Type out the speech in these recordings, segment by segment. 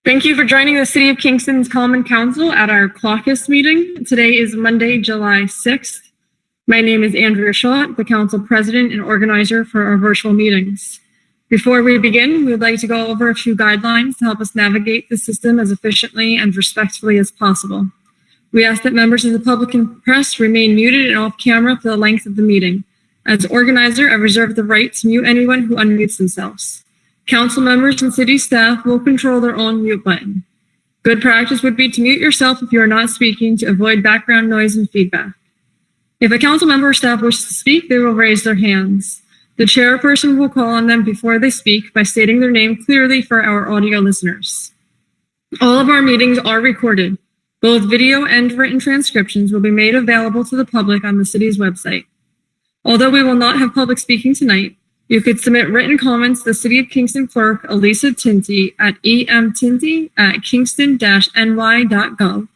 Thank you for joining the City of Kingston's Common Council at our Caucus meeting. Today is Monday, July 6th. My name is Andrea Schott, the Council President and Organizer for our virtual meetings. Before we begin, we would like to go over a few guidelines to help us navigate the system as efficiently and respectfully as possible. We ask that members of the public and press remain muted and off camera for the length of the meeting. As organizer, I reserve the right to mute anyone who unmutes themselves. Council members and city staff will control their own mute button. Good practice would be to mute yourself if you are not speaking to avoid background noise and feedback. If a council member or staff wishes to speak, they will raise their hands. The chairperson will call on them before they speak by stating their name clearly for our audio listeners. All of our meetings are recorded. Both video and written transcriptions will be made available to the public on the city's website. Although we will not have public speaking tonight, you could submit written comments to the City of Kingston Clerk, Elisa Tinty, at emtinty@kingston-ny.gov,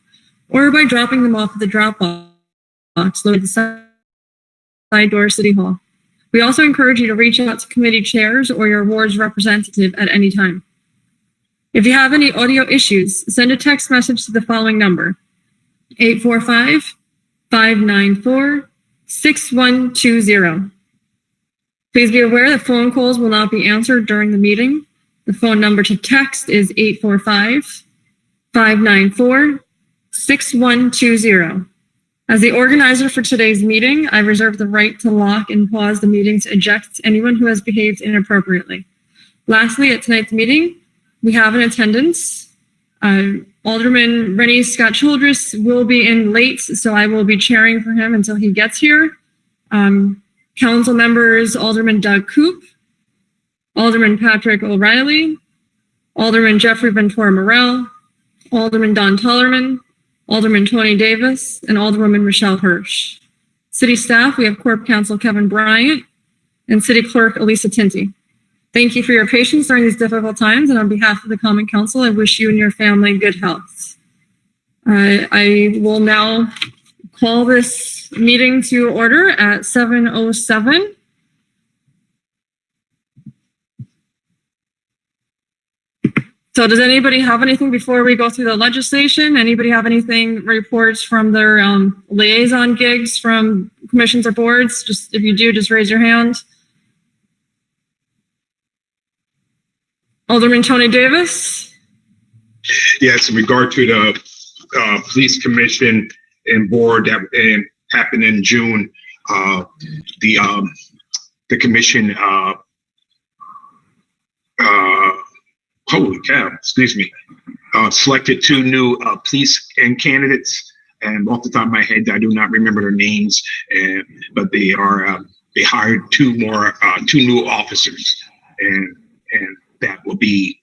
or by dropping them off at the Dropbox located at the side door of City Hall. We also encourage you to reach out to committee chairs or your ward's representative at any time. If you have any audio issues, send a text message to the following number, 845-594-6120. Please be aware that phone calls will not be answered during the meeting. The phone number to text is 845-594-6120. As the organizer for today's meeting, I reserve the right to lock and pause the meeting to eject anyone who has behaved inappropriately. Lastly, at tonight's meeting, we have in attendance Alderman Rennie Scott Childress will be in late, so I will be chairing for him until he gets here. Council members Alderman Doug Coop, Alderman Patrick O'Reilly, Alderman Jeffrey Ventura Morell, Alderman Don Tollerman, Alderman Tony Davis, and Alderwoman Michelle Hirsch. City staff, we have Corp Counsel Kevin Bryant and City Clerk Elisa Tinty. Thank you for your patience during these difficult times, and on behalf of the Common Council, I wish you and your family good health. I will now call this meeting to order at 7:07. So does anybody have anything before we go through the legislation? Anybody have anything, reports from their liaison gigs from commissions or boards? Just if you do, just raise your hand. Alderman Tony Davis. Yes, in regard to the police commission and board that happened in June, the commission holy cow, excuse me, selected two new police and candidates, and off the top of my head I do not remember their names, but they hired two new officers, and that will be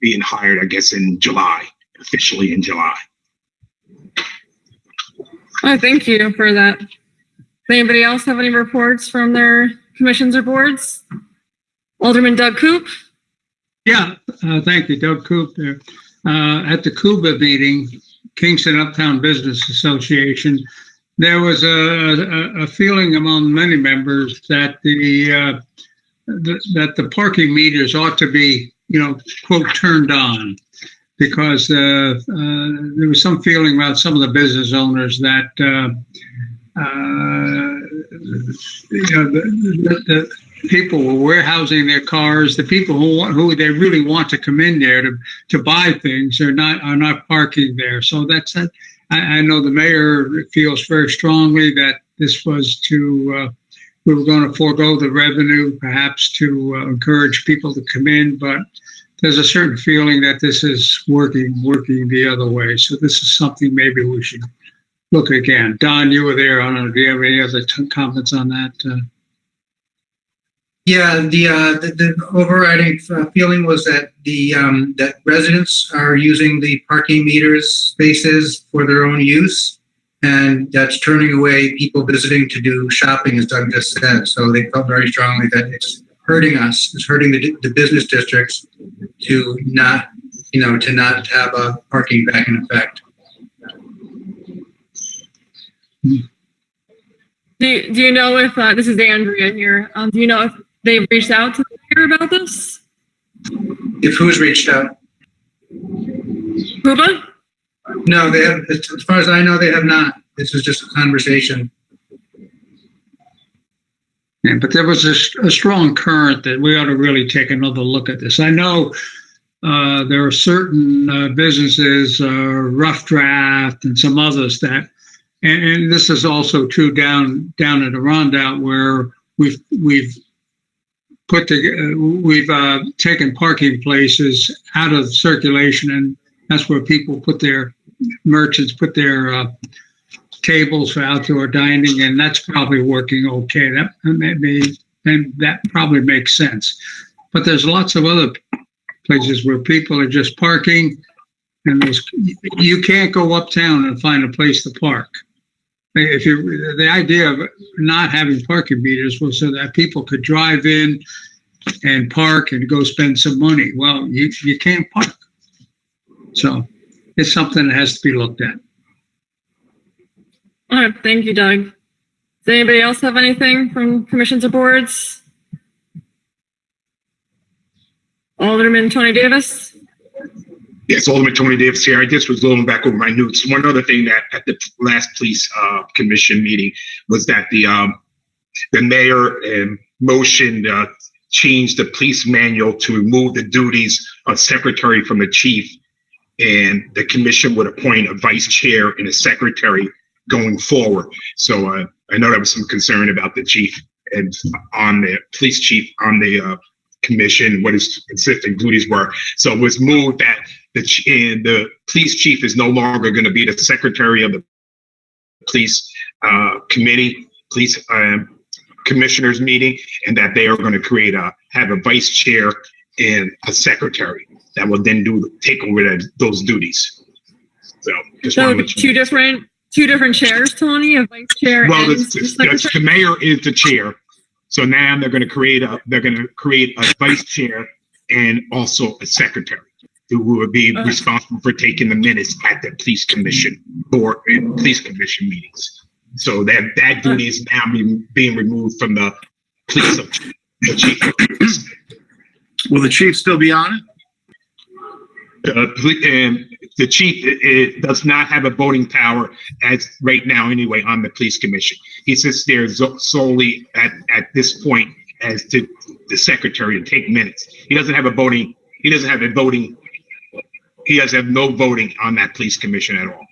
being hired, I guess, in July, officially in July. Oh, thank you for that. Does anybody else have any reports from their commissions or boards? Alderman Doug Coop. Yeah, thank you, Doug Coop there. At the CUBA meeting, Kingston Uptown Business Association, there was a feeling among many members that the parking meters ought to be, quote, turned on, because there was some feeling about some of the business owners that the people were warehousing their cars. The people who they really want to come in there to buy things are not parking there. So that's it. I know the mayor feels very strongly that this was we were going to forego the revenue, perhaps to encourage people to come in, but there's a certain feeling that this is working the other way. So this is something maybe we should look again. Don, you were there. I don't know. Do you have any other comments on that? Yeah, the overriding feeling was that that residents are using the parking meters spaces for their own use, and that's turning away people visiting to do shopping, as Doug just said. So they felt very strongly that it's hurting us. It's hurting the business districts to not have a parking back in effect. Do you know if this is Andrea here? Do you know if they've reached out to the mayor about this? If who's reached out? Puba? No, they have, as far as I know, they have not. This was just a conversation. Yeah, but there was a strong current that we ought to really take another look at this. I know there are certain businesses, Rough Draft and some others that, and this is also true down at Arundel, where we've taken parking places out of circulation, and that's where people merchants put their tables for outdoor dining, and that's probably working okay. That probably makes sense. But there's lots of other places where people are just parking, and you can't go uptown and find a place to park. The idea of not having parking meters was so that people could drive in and park and go spend some money. Well, you can't park. So it's something that has to be looked at. All right, thank you, Doug. Does anybody else have anything from commissions or boards? Alderman Tony Davis? Yes, Alderman Tony Davis here. I just was going back over my notes. One other thing that at the last police commission meeting was that the mayor motioned change the police manual to remove the duties of secretary from the chief, and the commission would appoint a vice chair and a secretary going forward. So I know there was some concern about the chief and on the police chief on the commission, what his specific duties were. So it was moved that the police chief is no longer going to be the secretary of the police committee, police commissioners meeting, and that they are going to have a vice chair and a secretary that will then take over those duties. So just So want to let you know. two different chairs, Tony, a vice chair Well, and the mayor is the chair. So now they're going to create a vice chair and also a secretary who will be responsible for taking the minutes at the police commission or in police commission meetings. So that duty is now being removed from the police chief. Will the chief still be on it? And the chief does not have a voting power as right now anyway on the police commission. He sits there solely at this point as to the secretary to take minutes. He doesn't have no voting on that police commission at all.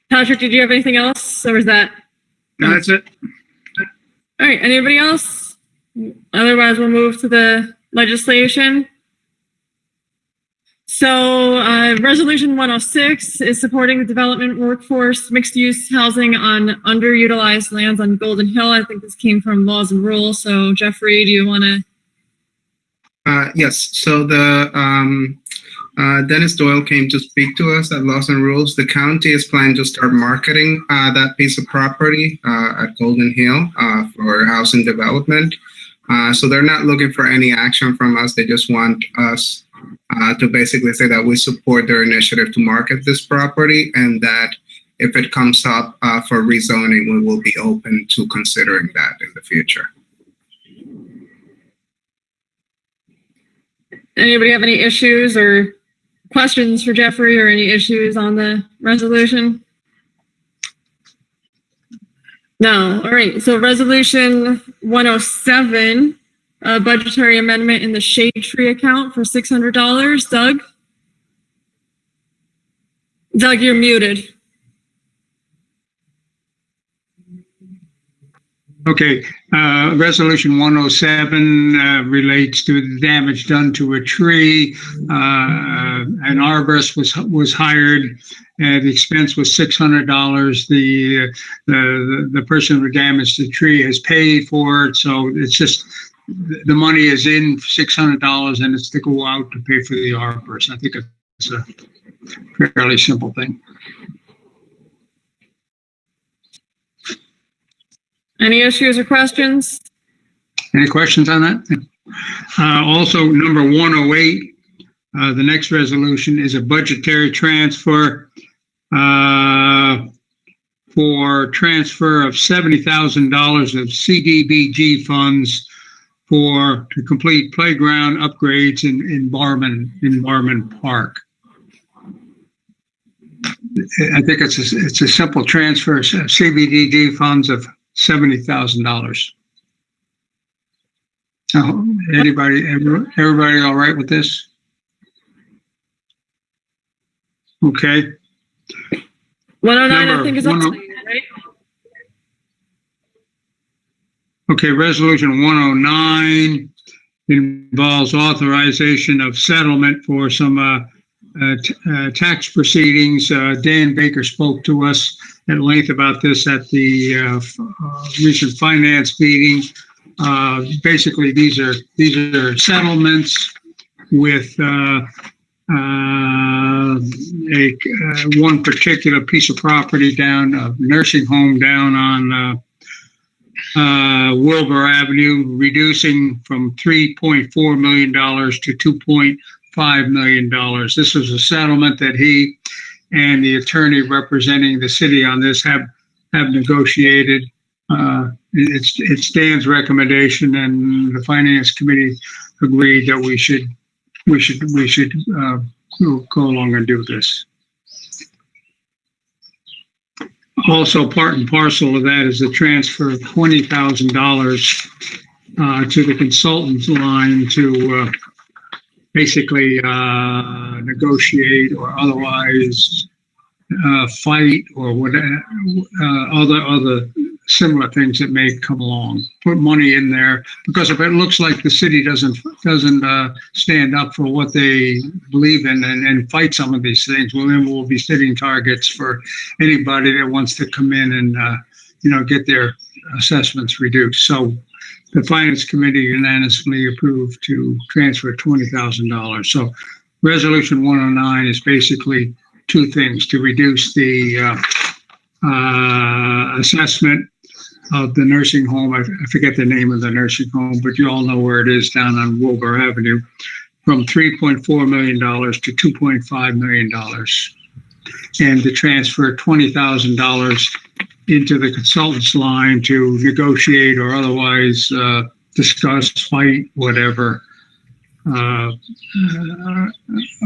Patrick, did you have anything else, or was that? No, that's it. All right, anybody else? Otherwise, we'll move to the legislation. So Resolution 106 is supporting the development workforce mixed-use housing on underutilized lands on Golden Hill. I think this came from Laws and Rules. So Jeffrey, do you want to? Yes. So the Dennis Doyle came to speak to us at Laws and Rules. The county is planning to start marketing that piece of property at Golden Hill for housing development. So they're not looking for any action from us. They just want us to basically say that we support their initiative to market this property, and that if it comes up for rezoning, we will be open to considering that in the future. Anybody have any issues or questions for Jeffrey, or any issues on the resolution? No. All right. So Resolution 107, a budgetary amendment in the shade tree account for $600. Doug, you're muted. Okay, Resolution 107 relates to the damage done to a tree. An arborist was hired. The expense was $600. The person who damaged the tree has paid for it, so it's just the money is in $600, and it's to go out to pay for the arborist. I think it's a fairly simple thing. Any issues or questions? Any questions on that? Also, number 108, the next resolution is a budgetary transfer for transfer of $70,000 of CDBG funds to complete playground upgrades in Barman Park. I think it's a simple transfer, CBDD funds of $70,000. Everybody all right with this? Okay. 109, I think, is up to you, right? Okay, resolution 109 involves authorization of settlement for some tax proceedings. Dan Baker spoke to us at length about this at the recent finance meeting. Basically, these are settlements with one particular piece of property down, a nursing home down on Wilbur Avenue, reducing from $3.4 million to $2.5 million. This was a settlement that he and the attorney representing the city on this have negotiated. It's Dan's recommendation, and the finance committee agreed that we should go along and do this. Also, part and parcel of that is the transfer of $20,000 to the consultant's line to basically negotiate or otherwise fight or whatever other similar things that may come along. Put money in there because if it looks like the city doesn't stand up for what they believe in and fight some of these things, well, then we'll be setting targets for anybody that wants to come in and get their assessments reduced. So the finance committee unanimously approved to transfer $20,000. So resolution 109 is basically two things: to reduce the assessment of the nursing home. I forget the name of the nursing home, but you all know where it is down on Wilbur Avenue, from $3.4 million to $2.5 million, and to transfer $20,000 into the consultant's line to negotiate or otherwise discuss, fight, whatever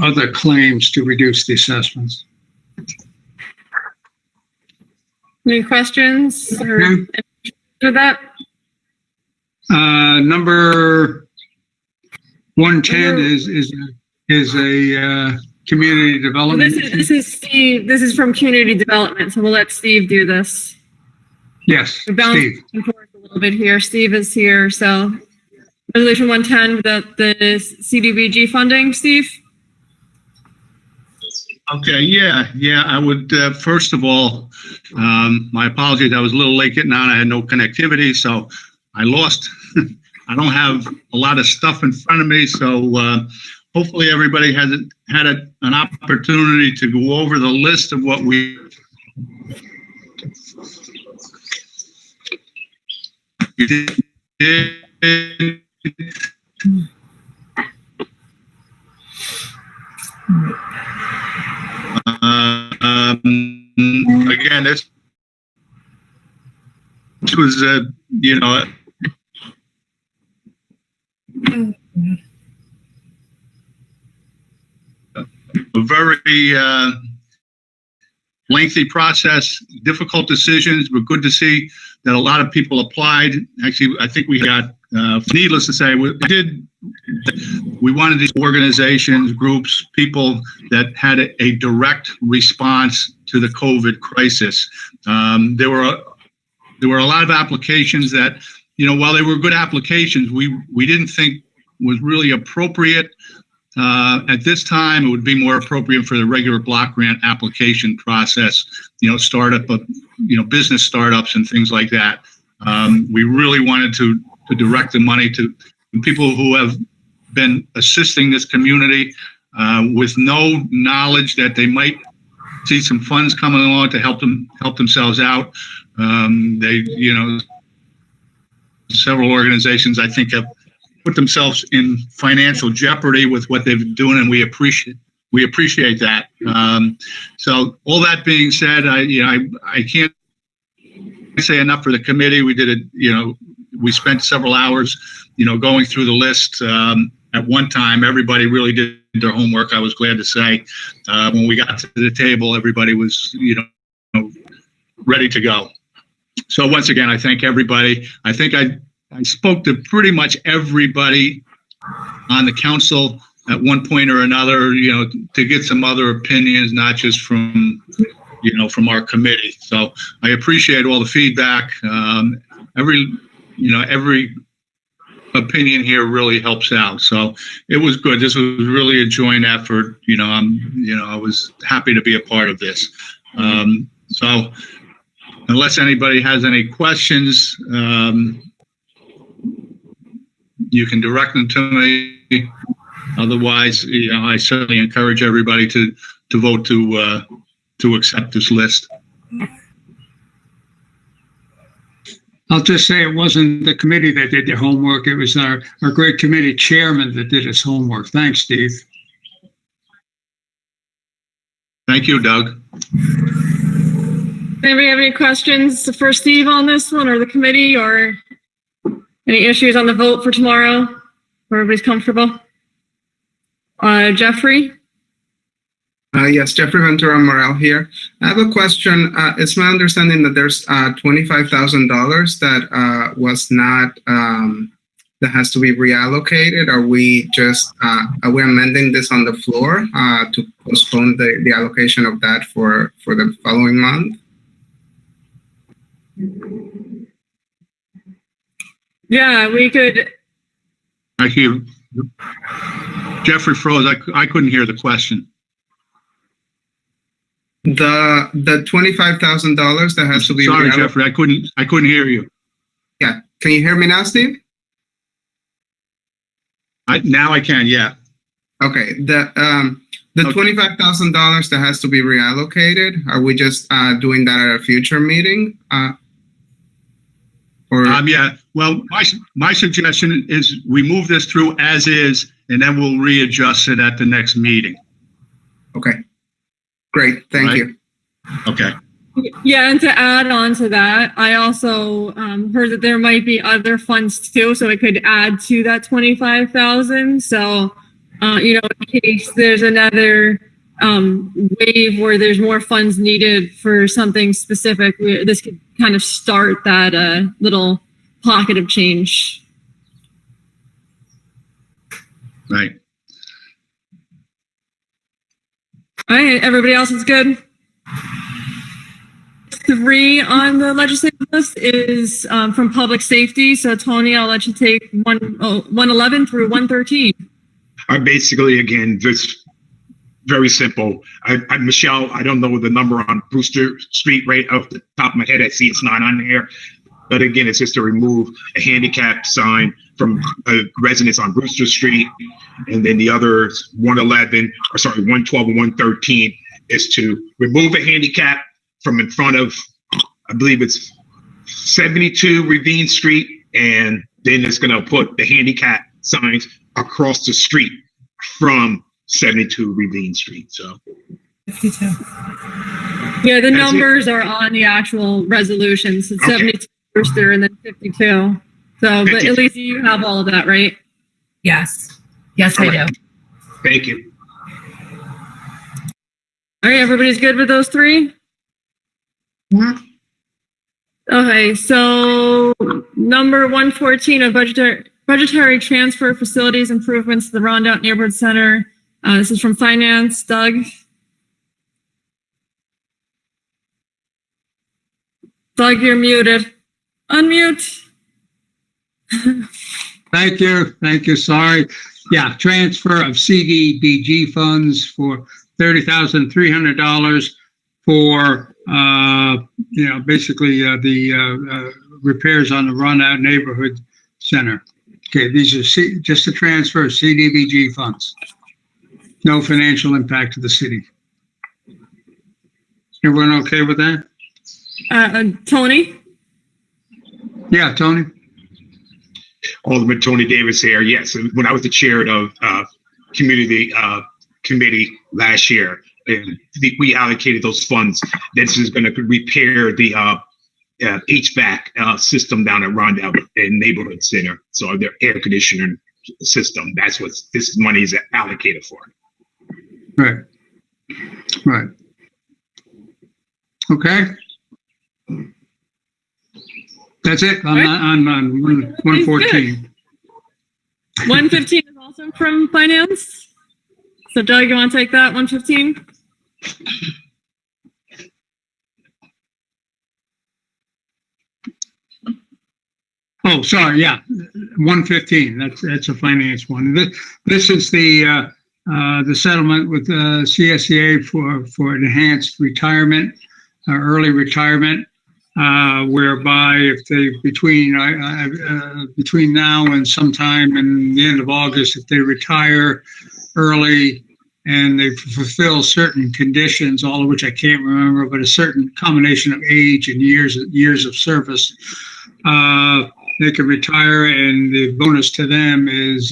other claims to reduce the assessments. Any questions or for that? Number 110 is a community development. This is Steve. This is from community development, so we'll let Steve do this. Yes, We're bouncing Steve. back and forth a little bit here. Steve is here, so resolution 110, the CDBG funding, Steve. Okay, yeah, I would, first of all, my apologies, I was a little late getting on, I had no connectivity, so I lost, I don't have a lot of stuff in front of me, so hopefully everybody has had an opportunity to go over the list of what we did. Again, this was a very lengthy process, difficult decisions, but good to see that a lot of people applied. Actually, I think we got, needless to say, we wanted these organizations, groups, people that had a direct response to the COVID crisis. There were a lot of applications that, while they were good applications, we didn't think was really appropriate. At this time, it would be more appropriate for the regular block grant application process, startup of, business startups and things like that. We really wanted to direct the money to people who have been assisting this community with no knowledge that they might see some funds coming along to help themselves out. Several organizations, I think, have put themselves in financial jeopardy with what they've been doing, and we appreciate that. So all that being said, I can't say enough for the committee. We did it, we spent several hours, going through the list. At one time, everybody really did their homework. I was glad to say, when we got to the table, everybody was, ready to go. So once again, I thank everybody. I think I spoke to pretty much everybody on the council at one point or another, to get some other opinions, not just from our committee. So I appreciate all the feedback. Every opinion here really helps out. So it was good. This was really a joint effort. I was happy to be a part of this. So unless anybody has any questions, you can direct them to me. Otherwise, I certainly encourage everybody to vote to accept this list. I'll just say it wasn't the committee that did their homework. It was our great committee chairman that did his homework. Thanks, Steve. Thank you, Doug. Anybody have any questions for Steve on this one, or the committee, or any issues on the vote for tomorrow? Everybody's comfortable? Jeffrey? Yes, Jeffrey Ventura Morel here. I have a question. It's my understanding that there's $25,000 that was not, that has to be reallocated. Are we just, are we amending this on the floor to postpone the allocation of that for the following month? Yeah, we could. I hear Jeffrey froze. I couldn't hear the question. The $25,000 that has to be. Sorry, Jeffrey, I couldn't hear you. Yeah, can you hear me now, Steve? Now I can. Yeah. Okay. The $25,000 that has to be reallocated. Are we just doing that at a future meeting? Yeah. Well, my suggestion is we move this through as is, and then we'll readjust it at the next meeting. Okay. Great. Thank you. Okay. Yeah, and to add on to that, I also heard that there might be other funds too, so it could add to that 25,000. So, in case there's another wave where there's more funds needed for something specific, this could kind of start that little pocket of change. Right. All right, everybody else is good. 3 on the legislative list is from public safety. So Tony, I'll let you take 111 through 113. Basically, again, just very simple. Michelle, I don't know the number on Brewster Street right off the top of my head. I see it's not on here. But again, it's just to remove a handicap sign from a residence on Brewster Street. And then the other 112 and 113 is to remove a handicap from in front of, I believe it's 72 Ravine Street. And then it's going to put the handicap signs across the street from 72 Ravine Street. So 52. Yeah, the numbers are on the actual resolutions. It's 72 Brewster and then 52. So, but at least you have all of that, right? Yes. Yes, I do. Thank you. All right, everybody's good with those 3? Mhm. Okay, so number 114 of budgetary transfer facilities improvements to the Rondout Neighborhood Center. This is from Finance. Doug? Doug, you're muted. Unmute. Thank you. Sorry. Yeah, transfer of CDBG funds for $30,300 for, basically the repairs on the Rondout Neighborhood Center. Okay, these are just a transfer of CDBG funds. No financial impact to the city. Everyone okay with that? Tony? Yeah, Tony? Alderman Tony Davis here. Yes, when I was the chair of community committee last year, and we allocated those funds. This is going to repair the HVAC system down at Rondell and Neighborhood Center. So their air conditioner system. That's what this money is allocated for. Right. Right. Okay. That's it on 114. 115 is also from finance. So Doug, you want to take that 115? Oh, sorry. Yeah. 115. That's a finance one. This is the settlement with CSEA for enhanced retirement, early retirement, whereby if they between now and sometime in the end of August, if they retire early and they fulfill certain conditions, all of which I can't remember, but a certain combination of age and years of service, they can retire, and the bonus to them is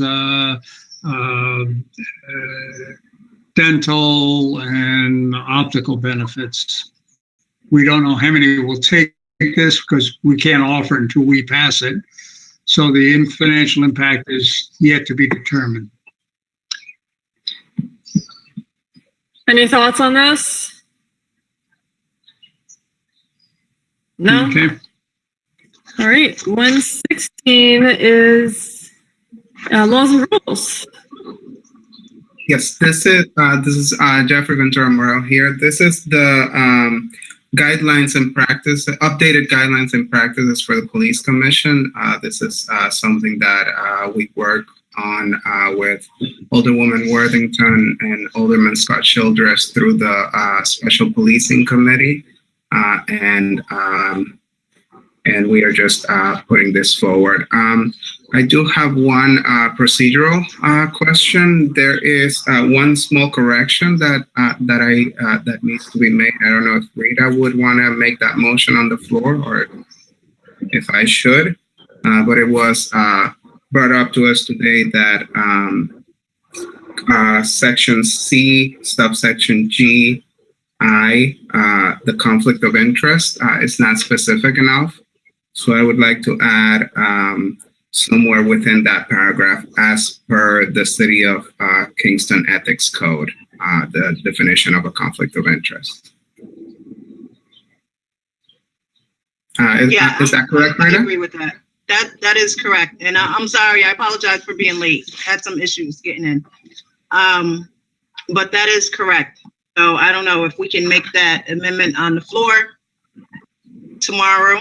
dental and optical benefits. We don't know how many will take this because we can't offer until we pass it. So the financial impact is yet to be determined. Any thoughts on this? No? Okay. All right. 116 is laws and rules. Yes, this is Jeffrey Ventura Morel here. This is the guidelines and practice, updated guidelines and practices for the Police Commission. This is something that we work on with Alderwoman Worthington and Alderman Scott Childress through the Special Policing Committee, and we are just putting this forward. I do have one procedural question. There is one small correction that needs to be made. I don't know if Rita would want to make that motion on the floor or if I should, but it was brought up to us today that section C, subsection G, the conflict of interest is not specific enough. So I would like to add somewhere within that paragraph, as per the City of Kingston Ethics Code, the definition of a conflict of interest. Is that correct, I Rita? agree with that. That is correct. And I'm sorry, I apologize for being late. Had some issues getting in. But that is correct. So I don't know if we can make that amendment on the floor tomorrow.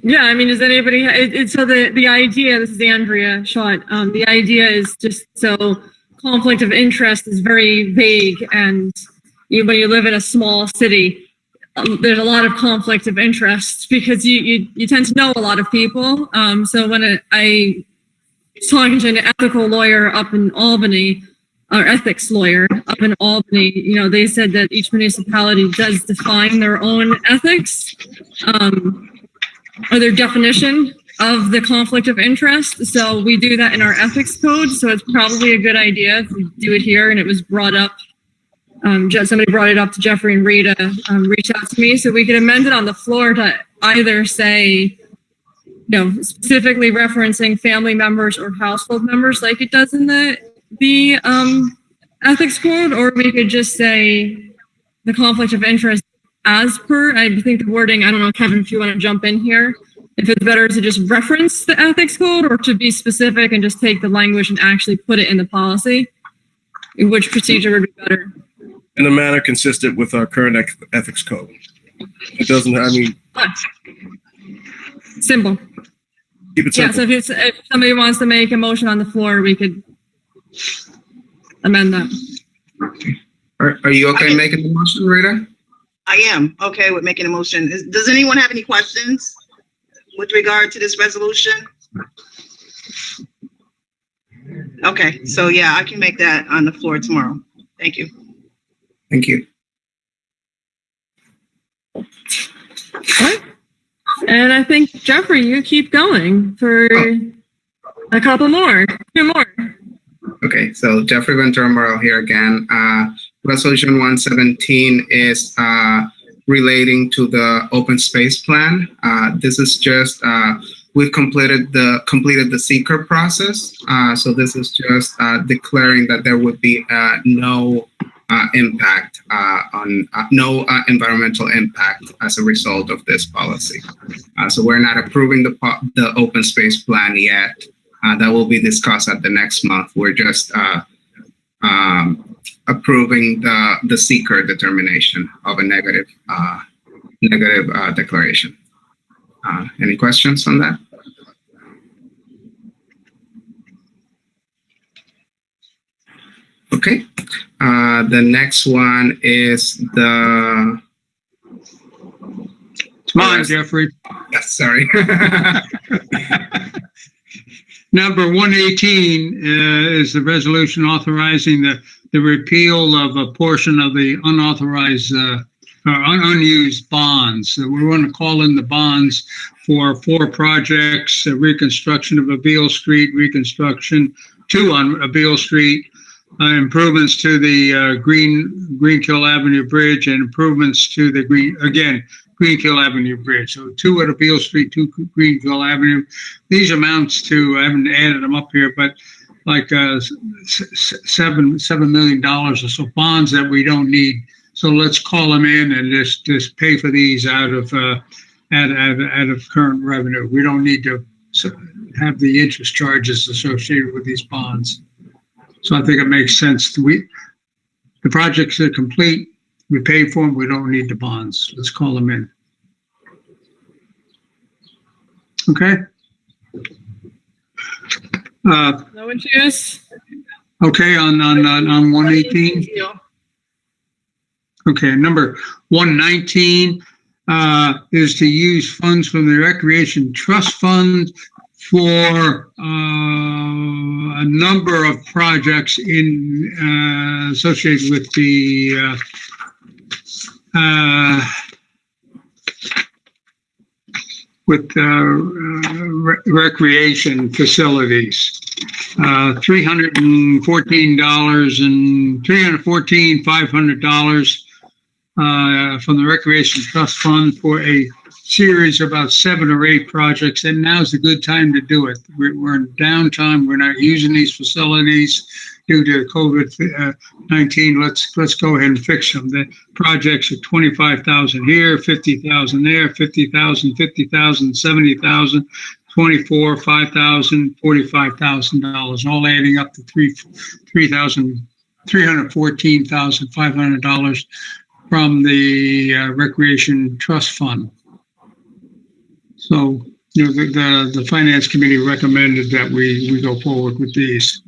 Yeah, I mean, does anybody, so the idea, this is Andrea Schott, the idea is just so conflict of interest is very vague, and when you live in a small city, there's a lot of conflict of interest because you tend to know a lot of people. So when I was talking to an ethical lawyer up in Albany, or ethics lawyer up in Albany, they said that each municipality does define their own ethics, or their definition of the conflict of interest. So we do that in our ethics code. So it's probably a good idea if we do it here. And it was brought up, somebody brought it up to Jeffrey and Rita, reached out to me. So we could amend it on the floor to either say, specifically referencing family members or household members like it does in the ethics code, or we could just say the conflict of interest as per. I think the wording, I don't know, Kevin, if you want to jump in here, if it's better to just reference the ethics code or to be specific and just take the language and actually put it in the policy, which procedure would be better? In a manner consistent with our current ethics code. It doesn't, Simple. Keep it Yeah, simple. so if somebody wants to make a motion on the floor, we could amend that. Are you okay making the motion, Rita? I am okay with making a motion. Does anyone have any questions with regard to this resolution? Okay, so yeah, I can make that on the floor tomorrow. Thank you. Thank you. Right. And I think, Jeffrey, you keep going for a couple more, 2 more. Okay, so Jeffrey Ventura Morel here again. Resolution 117 is relating to the open space plan. This is just, we've completed the seeker process. So this is just declaring that there would be no impact no environmental impact as a result of this policy. So we're not approving the open space plan yet. That will be discussed at the next month. We're just approving the seeker determination of a negative declaration. Any questions on that? Okay. The next one is the. Come on, Jeffrey. Yes, sorry. Number 118 is the resolution authorizing the repeal of a portion of the unauthorized unused bonds. So we want to call in the bonds for 4 projects: reconstruction of Abele Street, reconstruction 2 on Abele Street, improvements to the Greenkill Avenue Bridge, and improvements to the Greenkill Avenue Bridge. So 2 at Abele Street, 2 Greenkill Avenue. These amounts to, I haven't added them up here, but like $7 million or so bonds that we don't need. So let's call them in and just pay for these out of current revenue. We don't need to have the interest charges associated with these bonds. So I think it makes sense. The projects are complete. We pay for them. We don't need the bonds. Let's call them in. Okay. No issues. Okay, on 118. Okay, number 119 is to use funds from the Recreation Trust Fund for a number of projects associated with the recreation facilities. $314,500 from the Recreation Trust Fund for a series of about 7 or 8 projects, and now's a good time to do it. We're in downtime. We're not using these facilities due to COVID-19. Let's go ahead and fix them. The projects are $25,000 here, $50,000 there, $50,000, $50,000, $70,000, $24,000, $5,000, $45,000, all adding up to $314,500 from the Recreation Trust Fund. So, the Finance Committee recommended that we go forward with these.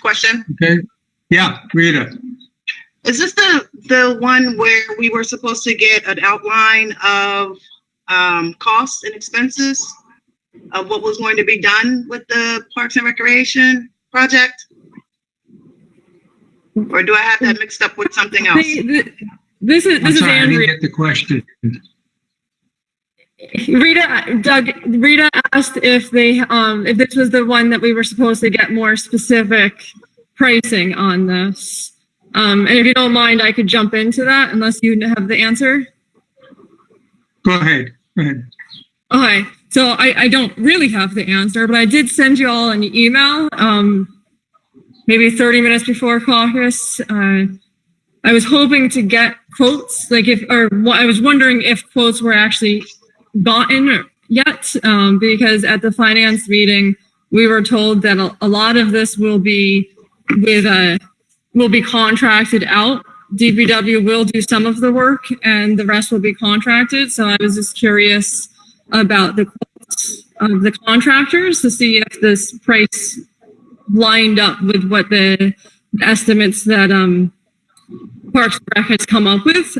Question? Okay. Yeah, Rita. Is this the one where we were supposed to get an outline of costs and expenses of what was going to be done with the Parks and Recreation project? Or do I have that mixed up with something else? This is I didn't Andrea. get the question. Rita asked if this was the one that we were supposed to get more specific pricing on this. And if you don't mind, I could jump into that unless you have the answer. Go ahead. Okay, so I don't really have the answer, but I did send you all an email, maybe 30 minutes before caucus. I was hoping to get quotes, I was wondering if quotes were actually gotten yet, because at the finance meeting, we were told that a lot of this will be contracted out. DPW will do some of the work and the rest will be contracted. So I was just curious about the quotes of the contractors to see if this price lined up with what the estimates that Parks and Rec has come up with.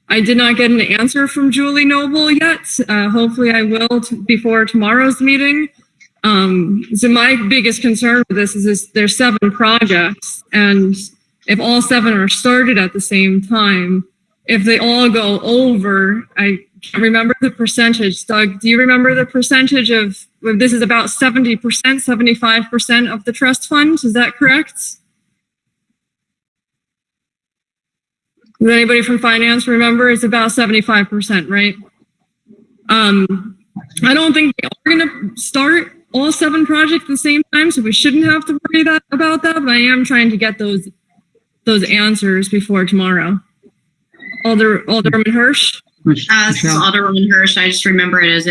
I did not get an answer from Julie Noble yet. Hopefully I will before tomorrow's meeting. So my biggest concern with this is there's 7 projects, and if all 7 are started at the same time, if they all go over, I can't remember the percentage. Doug, do you remember the percentage of, this is about 70%, 75% of the trust fund, is that correct? Does anybody from finance remember? It's about 75%, right? I don't think we are going to start all 7 projects at the same time, so we shouldn't have to worry about that, but I am trying to get those answers before tomorrow. Alderman Hirsch? This is Alderwoman Hirsch. I just remember it as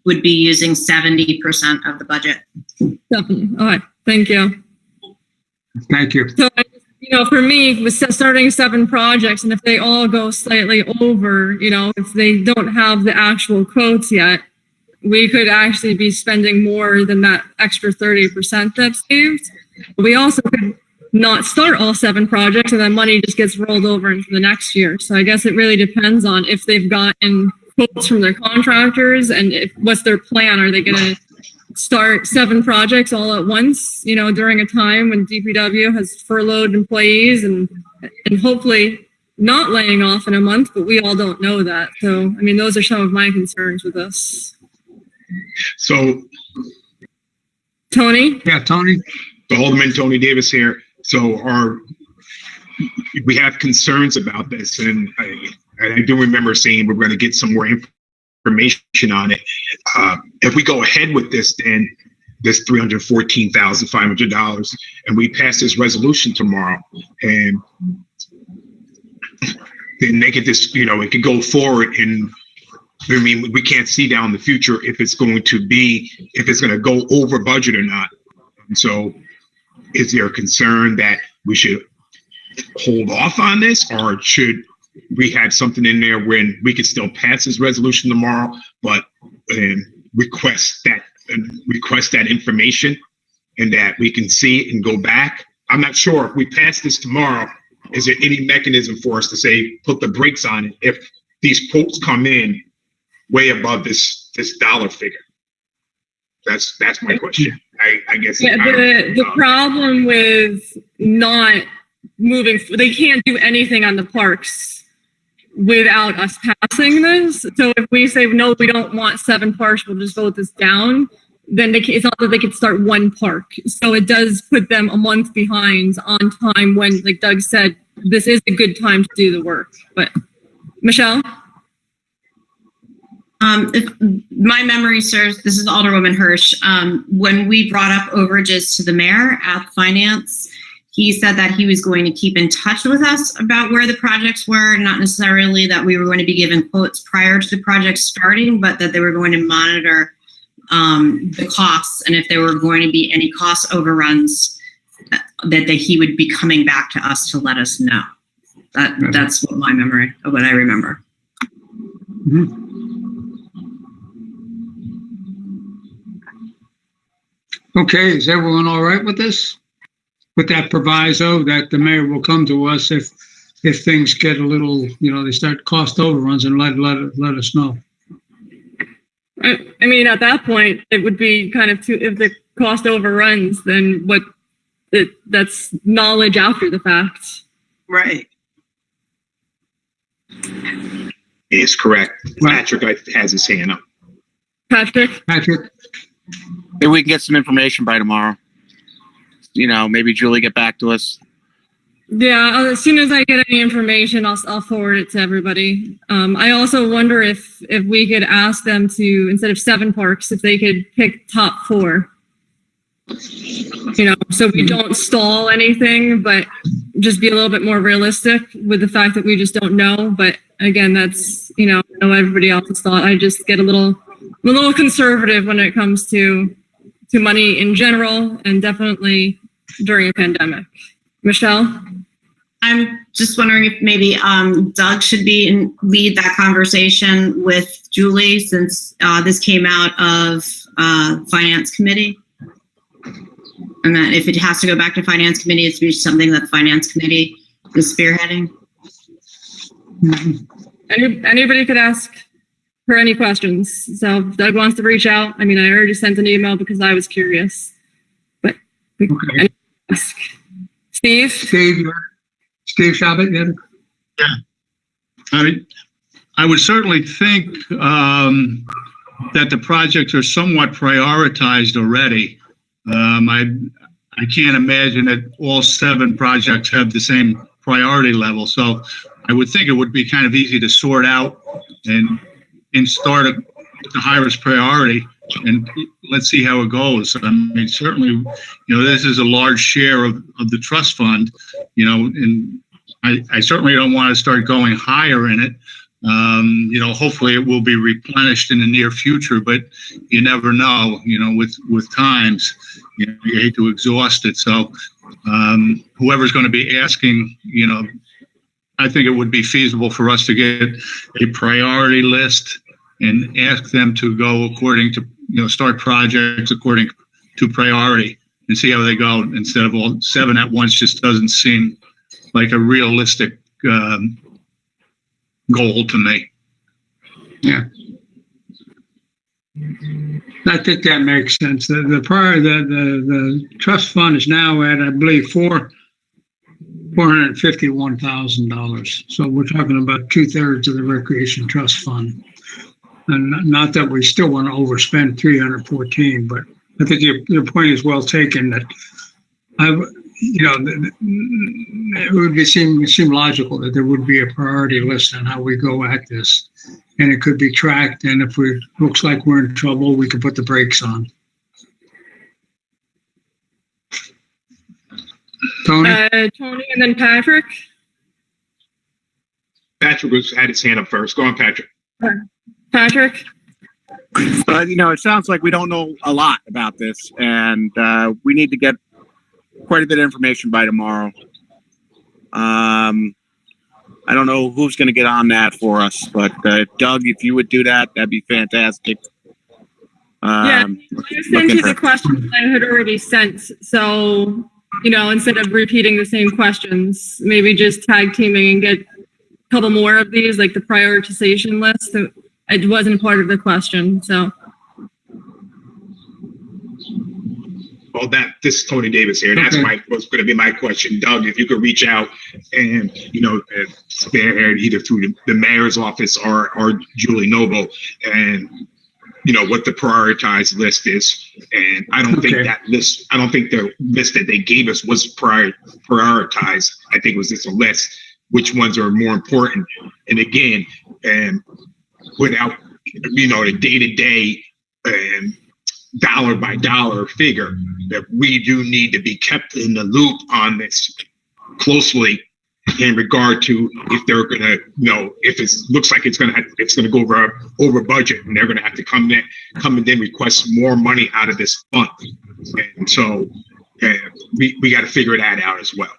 would be using 70% of the budget. Definitely. All right. Thank you. Thank you. So, for me, with starting 7 projects, and if they all go slightly over, if they don't have the actual quotes yet, we could actually be spending more than that extra 30% that's saved. We also could not start all 7 projects, and then money just gets rolled over into the next year. So I guess it really depends on if they've gotten quotes from their contractors and what's their plan. Are they going to start 7 projects all at once, during a time when DPW has furloughed employees and hopefully not laying off in a month, but we all don't know that. So, those are some of my concerns with this. So, Tony? Yeah, Tony. The Alderman Tony Davis here. So we have concerns about this, and I do remember saying we're going to get some more information on it. If we go ahead with this, then this $314,500, and we pass this resolution tomorrow, and then they could just, it could go forward, and we can't see down the future if it's going to go over budget or not. And so, is there a concern that we should hold off on this, or should we have something in there when we could still pass this resolution tomorrow, but request that information and that we can see it and go back? I'm not sure if we pass this tomorrow, is there any mechanism for us to say, put the brakes on it if these quotes come in way above this dollar figure? That's my question. I guess. Yeah, the problem with not moving, they can't do anything on the parks without us passing this. So if we say, no, we don't want 7 parks, we'll just vote this down, then it's not that they could start 1 park. So it does put them a month behind on time when, like Doug said, this is a good time to do the work. But Michelle? If my memory serves, this is Alderwoman Hirsch. When we brought up overages to the mayor at finance, he said that he was going to keep in touch with us about where the projects were, not necessarily that we were going to be given quotes prior to the project starting, but that they were going to monitor the costs, and if there were going to be any cost overruns, that he would be coming back to us to let us know. That's what my memory of what I remember. Mm-hmm. Okay, is everyone all right with this? With that proviso that the mayor will come to us if things get a little, they start cost overruns, and let us know. At that point, it would be kind of if the cost overruns, then that's knowledge after the fact. Right. Is correct. Patrick has his hand up. Patrick? Maybe we can get some information by tomorrow. Maybe Julie get back to us. Yeah, as soon as I get any information, I'll forward it to everybody. I also wonder if we could ask them to, instead of 7 parks, if they could pick top 4. So we don't stall anything, but just be a little bit more realistic with the fact that we just don't know. But again, that's, I know everybody else's thought. I just get a little conservative when it comes to money in general, and definitely during a pandemic. Michelle? I'm just wondering if maybe Doug should lead that conversation with Julie, since this came out of Finance Committee. And that if it has to go back to Finance Committee, it's be something that the Finance Committee is spearheading. Anybody could ask her any questions. So if Doug wants to reach out, I already sent an email because I was curious. But okay. Ask. Steve Shabbat, Yeah. I would certainly think that the projects are somewhat prioritized already. I can't imagine that all 7 projects have the same priority level. So I would think it would be kind of easy to sort out and start with the highest priority, and let's see how it goes. I mean, certainly, this is a large share of the trust fund, and I certainly don't want to start going higher in it. Hopefully it will be replenished in the near future, but you never know, with times, you hate to exhaust it. So whoever's going to be asking, I think it would be feasible for us to get a priority list and ask them to go according to, start projects according to priority and see how they go, instead of all 7 at once. Just doesn't seem like a realistic goal to me. Yeah. I think that makes sense. The trust fund is now at, I believe, $451,000. So we're talking about 2/3 of the recreation trust fund. And not that we still want to overspend 314, but I think your point is well taken. That it would seem logical that there would be a priority list on how we go at this, and it could be tracked. And if it looks like we're in trouble, we can put the brakes on. Tony, Tony, and then Patrick. Patrick had his hand up first. Go on, Patrick. Patrick. It sounds like we don't know a lot about this, and we need to get quite a bit of information by tomorrow. I don't know who's going to get on that for us, but Doug, if you would do that, that'd be fantastic. I sent you the questions I had already sent. So, instead of repeating the same questions, maybe just tag teaming and get a couple more of these, like the prioritization list. So it wasn't part of the question. So. Well, this is Tony Davis here. That's was going to be my question, Doug. If you could reach out and spearhead either through the mayor's office or Julie Noble, and what the prioritized list is. And I don't think that list. I don't think the list that they gave us was prioritized. I think it was just a list which ones are more important. And again, without the day-to-day dollar by dollar figure, that we do need to be kept in the loop on this closely in regard to if they're going to, if it looks like it's going to go over budget, and they're going to have to come in and then request more money out of this fund. And so we got to figure that out as well.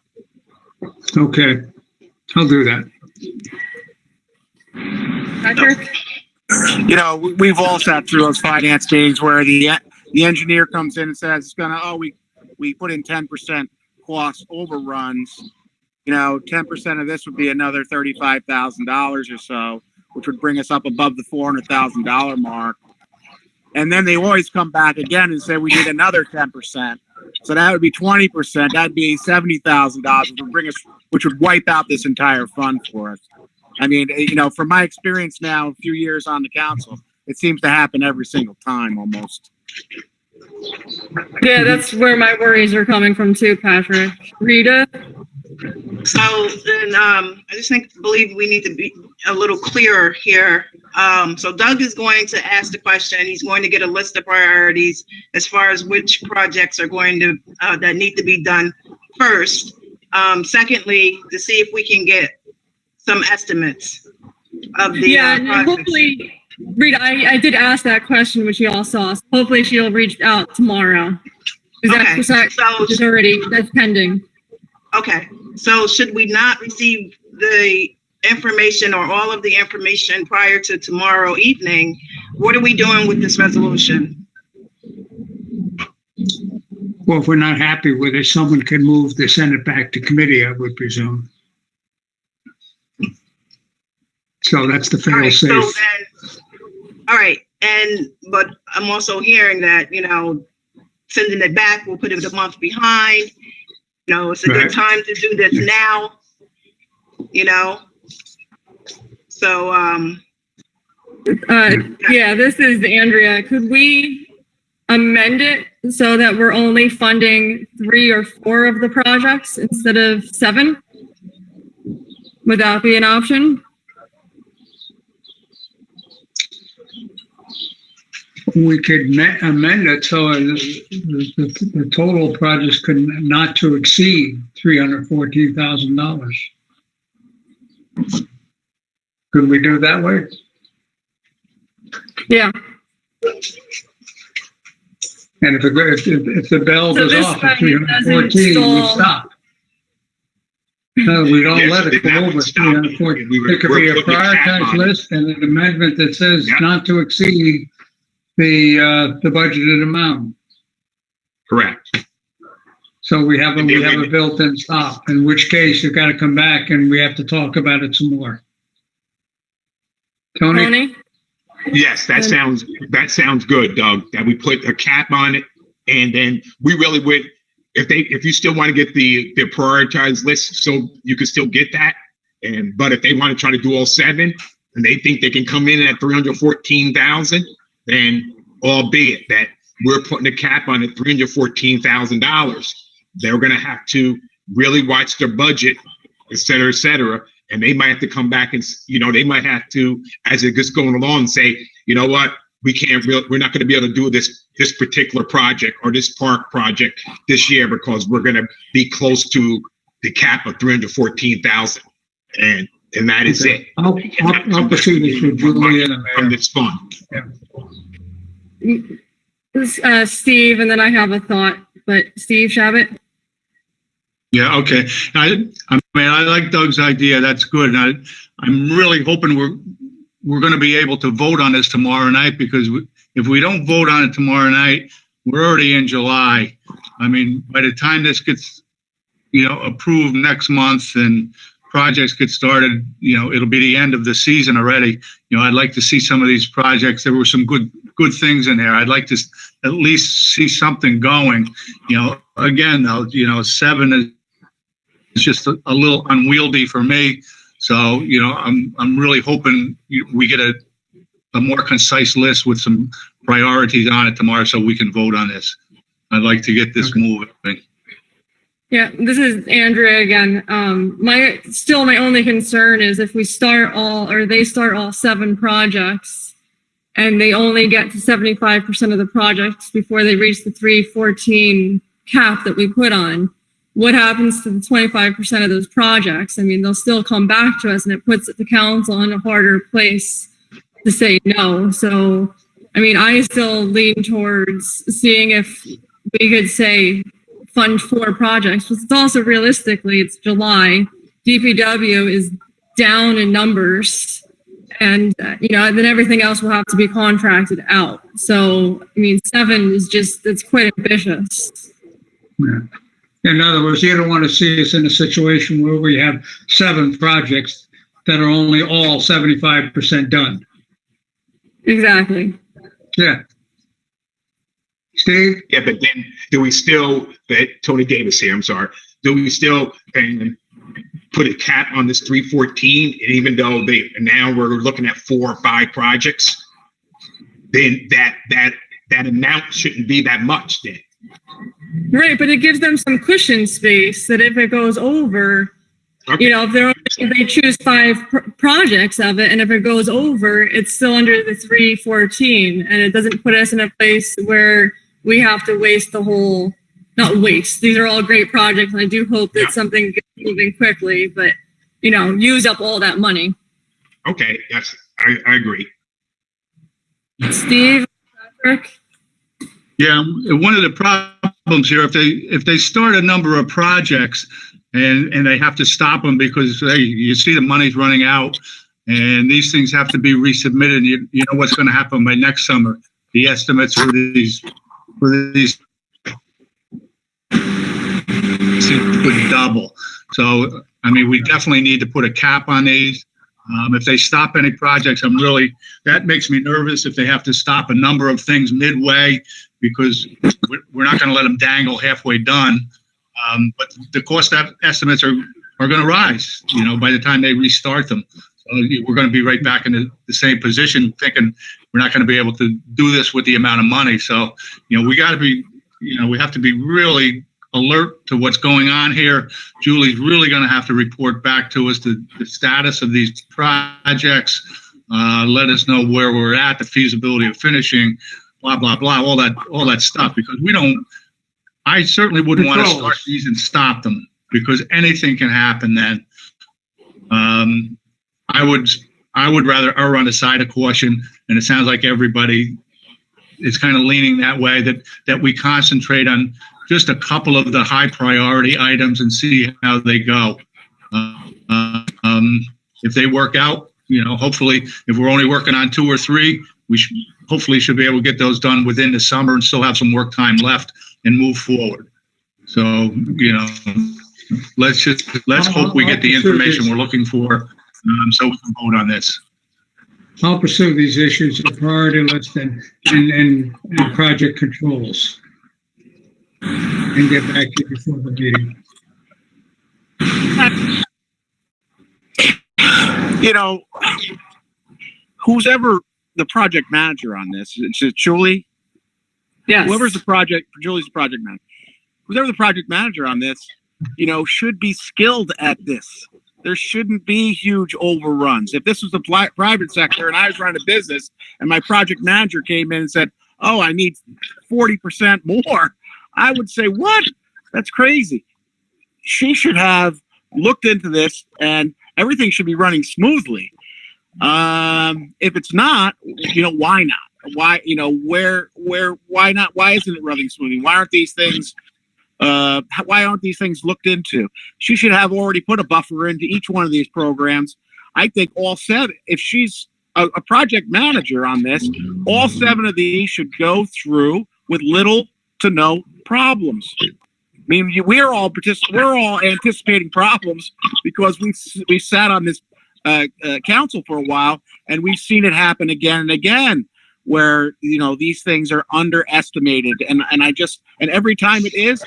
Okay, I'll do that. Patrick? We've all sat through those finance meetings where the engineer comes in and says it's we put in 10% cost overruns. 10% of this would be another $35,000 or so, which would bring us up above the $400,000 mark. And then they always come back again and say we need another 10%. So that would be 20%. That'd be $70,000, which would wipe out this entire fund for us. I mean, from my experience now, a few years on the council, it seems to happen every single time almost. Yeah, that's where my worries are coming from too, Patrick. Rita? So then I just believe we need to be a little clearer here. So Doug is going to ask the question. He's going to get a list of priorities as far as which projects are going to that need to be done first. Secondly, to see if we can get some estimates of the and hopefully, Rita, I did ask that question, which you all saw. So hopefully she'll reach out tomorrow. That's pending. Okay, so should we not receive the information or all of the information prior to tomorrow evening? What are we doing with this resolution? Well, if we're not happy with it, someone can move to send it back to committee, I would presume. So that's the fail safe. All right, but I'm also hearing that, sending it back will put it a month behind. It's a good time to do this now, So, this is Andrea. Could we amend it so that we're only funding 3 or 4 of the projects instead of 7? Would that be an option? We could amend it so the total projects could not to exceed $314,000. Could we do it that way? Yeah. And if the bell So goes this off way at it doesn't 314, we stall. stop. No, we don't Yes, let it then go that would over stop it. 314. We were- It could we're be a putting a cap prioritized on it. list and an amendment that says Yeah. not to exceed the budgeted amount. Correct. So we have And a then built-in stop, in which case you've got to come back and we have to talk about it some more. Tony? Tony? Yes, that sounds good, Doug, that we put a cap on it. And then we really would, if you still want to get the prioritized list, so you can still get that. But if they want to try to do all 7 and they think they can come in at 314,000, then albeit that we're putting a cap on it, $314,000, they're going to have to really watch their budget, et cetera, et cetera. And they might have to come back and, they might have to, as it gets going along, say, you know what, we're not going to be able to do this particular project or this park project this year because we're going to be close to the cap of 314,000. And that is it. I'll pursue this with Julie and the From mayor. this fund. Steve, and then I have a thought, but Steve Shabbat? Yeah, okay. I mean, I like Doug's idea. That's good. And I'm really hoping we're going to be able to vote on this tomorrow night, because if we don't vote on it tomorrow night, we're already in July. I mean, by the time this gets, approved next month and projects get started, it'll be the end of the season already. I'd like to see some of these projects. There were some good things in there. I'd like to at least see something going. Again, though, 7 is just a little unwieldy for me. So, I'm really hoping we get a more concise list with some priorities on it tomorrow so we can vote on this. I'd like to get this moving. Yeah, this is Andrea again. My only concern is if they start all 7 projects and they only get to 75% of the projects before they reach the 314 cap that we put on, what happens to the 25% of those projects? I mean, they'll still come back to us, and it puts the council in a harder place to say no. So, I mean, I still lean towards seeing if we could say fund 4 projects, but it's also realistically, it's July. DPW is down in numbers, and then everything else will have to be contracted out. So, I mean, 7 is it's quite ambitious. Yeah. In other words, you don't want to see us in a situation where we have 7 projects that are only all 75% done. Exactly. Yeah. Steve? Yeah, but then do we still, Tony Davis here, I'm sorry, do we still put a cap on this 314? And even though now we're looking at 4 or 5 projects, then that amount shouldn't be that much then. Right, but it gives them some cushion space that if it goes over, Okay. if they choose 5 projects of it, and if it goes over, it's still under the 314, and it doesn't put us in a place where we have to waste not waste. These are all great projects, and I do hope that something gets moving quickly, but, use up all that money. Okay, I agree. Steve, Patrick? Yeah, one of the problems here, if they start a number of projects and they have to stop them because, hey, you see the money's running out and these things have to be resubmitted, you know what's going to happen by next summer. The estimates for these would double. So, I mean, we definitely need to put a cap on these. If they stop any projects, that makes me nervous if they have to stop a number of things midway, because we're not going to let them dangle halfway done. But the cost estimates are going to rise, by the time they restart them. So we're going to be right back in the same position, thinking we're not going to be able to do this with the amount of money. So, we got to be, we have to be really alert to what's going on here. Julie's really going to have to report back to us the status of these projects. Let us know where we're at, the feasibility of finishing, blah, blah, blah, all that stuff, because I certainly wouldn't want to start these and stop them, because anything can happen then. I would rather err on the side of caution, and it sounds like everybody is kind of leaning that way, that we concentrate on just a couple of the high priority items and see how they go. If they work out, hopefully, if we're only working on 2 or 3, we hopefully should be able to get those done within the summer and still have some work time left and move forward. So, let's hope we get the information we're looking for, so we can vote on this. I'll pursue these issues of priority list and project controls, and get back to you before the meeting. Who's ever the project manager on this, it's Julie. Yes. Julie's the project manager. Who's ever the project manager on this, should be skilled at this. There shouldn't be huge overruns. If this was the private sector and I was running a business and my project manager came in and said, "Oh, I need 40% more," I would say, "What? That's crazy." She should have looked into this and everything should be running smoothly. If it's not, why not? Why, why not? Why isn't it running smoothly? Why aren't these things looked into? She should have already put a buffer into each one of these programs. I think all 7, if she's a project manager on this, all 7 of these should go through with little to no problems. I mean, we're all anticipating problems because we sat on this council for a while, and we've seen it happen again and again, where these things are underestimated, and every time it is,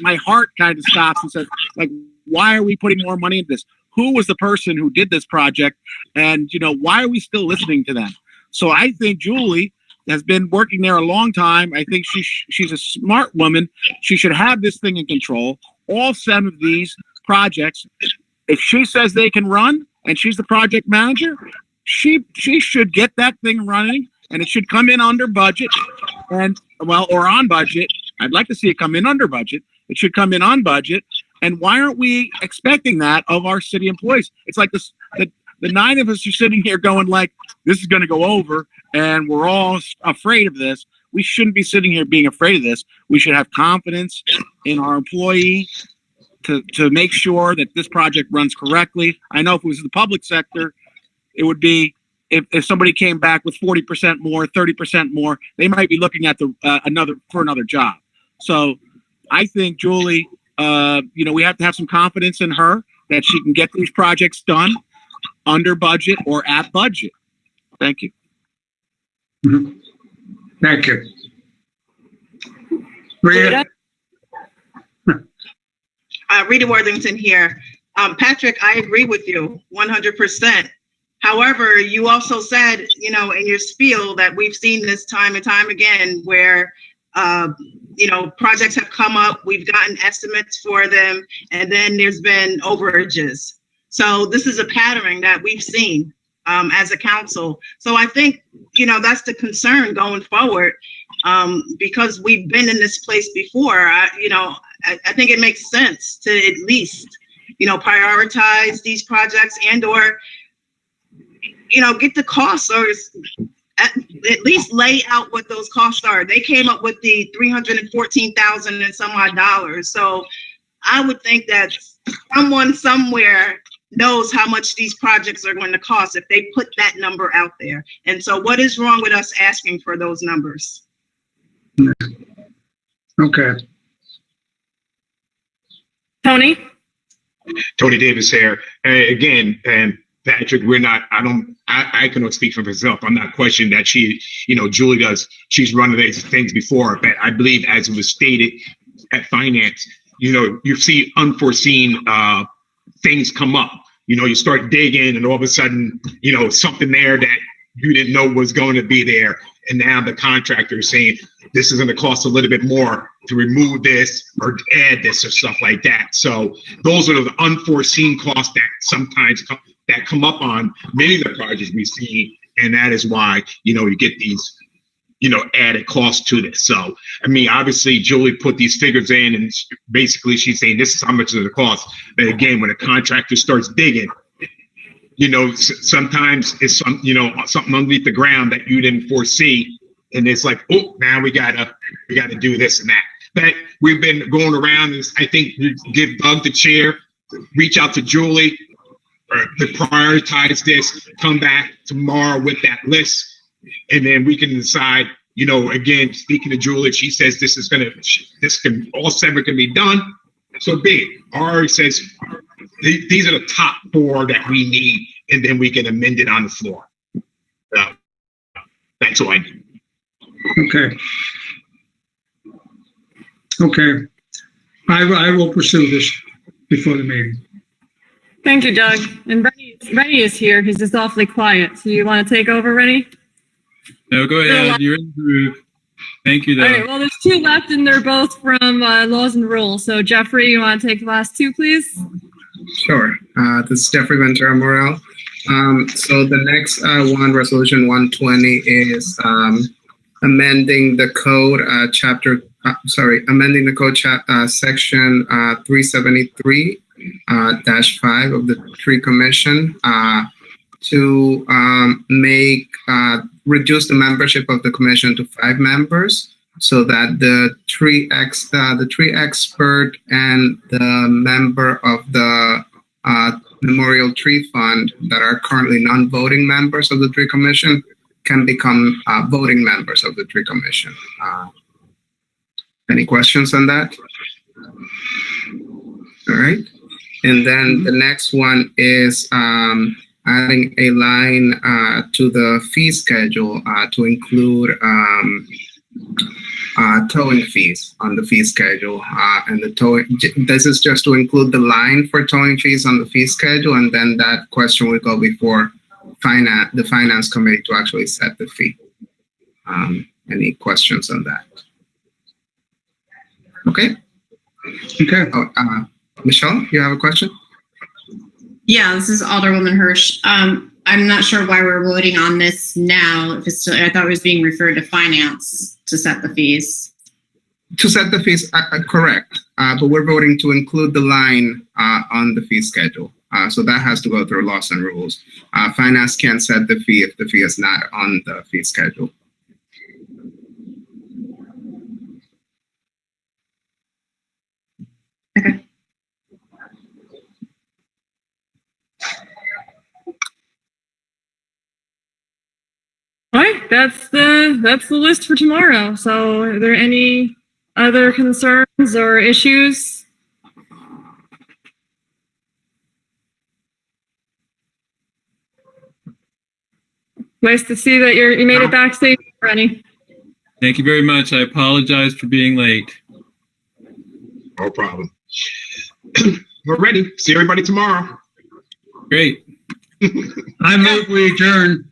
my heart kind of stops and says, like, why are we putting more money into this? Who was the person who did this project, and why are we still listening to them? So I think Julie has been working there a long time. I think she's a smart woman. She should have this thing in control. All 7 of these projects, if she says they can run and she's the project manager, she should get that thing running, and it should come in under budget or on budget. I'd like to see it come in under budget. It should come in on budget. And why aren't we expecting that of our city employees? It's like this, the 9 of us are sitting here going like, this is going to go over, and we're all afraid of this. We shouldn't be sitting here being afraid of this. We should have confidence in our employee to make sure that this project runs correctly. I know if it was the public sector, it would be, if somebody came back with 40% more, 30% more, they might be looking at another job. So I think Julie, we have to have some confidence in her that she can get these projects done under budget or at budget. Thank you. Mm-hmm. Thank you. Rita? Rita Worthington here. Patrick, I agree with you 100%. However, you also said, in your spiel that we've seen this time and time again where, projects have come up, we've gotten estimates for them, and then there's been overages. So this is a pattern that we've seen as a council. So I think, that's the concern going forward, because we've been in this place before. I think it makes sense to at least, prioritize these projects and/or, get the costs, or at least lay out what those costs are. They came up with the $314,000 and some odd dollars. So I would think that someone somewhere knows how much these projects are going to cost if they put that number out there. And so what is wrong with us asking for those numbers? Okay. Tony? Tony Davis here. Again, and Patrick, I cannot speak for myself. I'm not questioning that Julie she's run these things before, but I believe, as it was stated at finance, you see unforeseen things come up. You start digging, and all of a sudden, something there that you didn't know was going to be there. And now the contractor is saying, this is going to cost a little bit more to remove this or add this or stuff like that. So those are the unforeseen costs that sometimes come up on many of the projects we see. And that is why, you get these, added costs to this. So, I mean, obviously Julie put these figures in and basically she's saying this is how much of the cost. But again, when a contractor starts digging, sometimes it's something underneath the ground that you didn't foresee. And it's like, oh, now we gotta do this and that. But we've been going around and I think we give Doug the chair, reach out to Julie, or to prioritize this, come back tomorrow with that list. And then we can decide, again, speaking to Julie, she says all 7 can be done. So be it. Ari says, these are the top 4 that we need, and then we can amend it on the floor. That's all I need. Okay. I will pursue this before the meeting. Thank you, Doug. And Rennie is here. He's just awfully quiet. So you want to take over, Rennie? No, go ahead. You're in the group. Thank you, though. All right. Well, there's 2 left, and they're both from Laws and Rules. So Jeffrey, you want to take the last 2, please? Sure. This is Jeffrey Ventura Morel. So the next one, Resolution 120, is amending the code section 373 -5 of the Tree Commission to reduce the membership of the commission to 5 members, so that the tree expert and the member of the Memorial Tree Fund that are currently non-voting members of the Tree Commission can become voting members of the Tree Commission. Any questions on that? All right. And then the next one is adding a line to the fee schedule to include towing fees on the fee schedule. And this is just to include the line for towing fees on the fee schedule, and then that question will go before the finance committee to actually set the fee. Any questions on that? Okay. Michelle, you have a question? Yeah, this is Alderwoman Hirsch. I'm not sure why we're voting on this now. I thought it was being referred to finance to set the fees. To set the fees, correct. But we're voting to include the line on the fee schedule. So that has to go through Laws and Rules. Finance can't set the fee if the fee is not on the fee schedule. Okay. All right, that's the list for tomorrow. So are there any other concerns or issues? Nice to see that you made it back safe, Rennie. Thank you very much. I apologize for being late. No problem. We're ready. See everybody tomorrow. Great. I move we adjourn.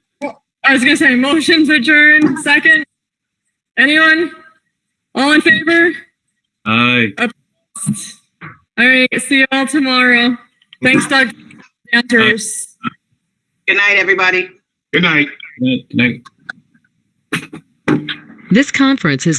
I was gonna say motion to adjourn. Second. Anyone? All in favor? Aye. Opposed? All right. See you all tomorrow. Thanks, Doug. Answers. Good night, everybody. Good night. Good night. This conference is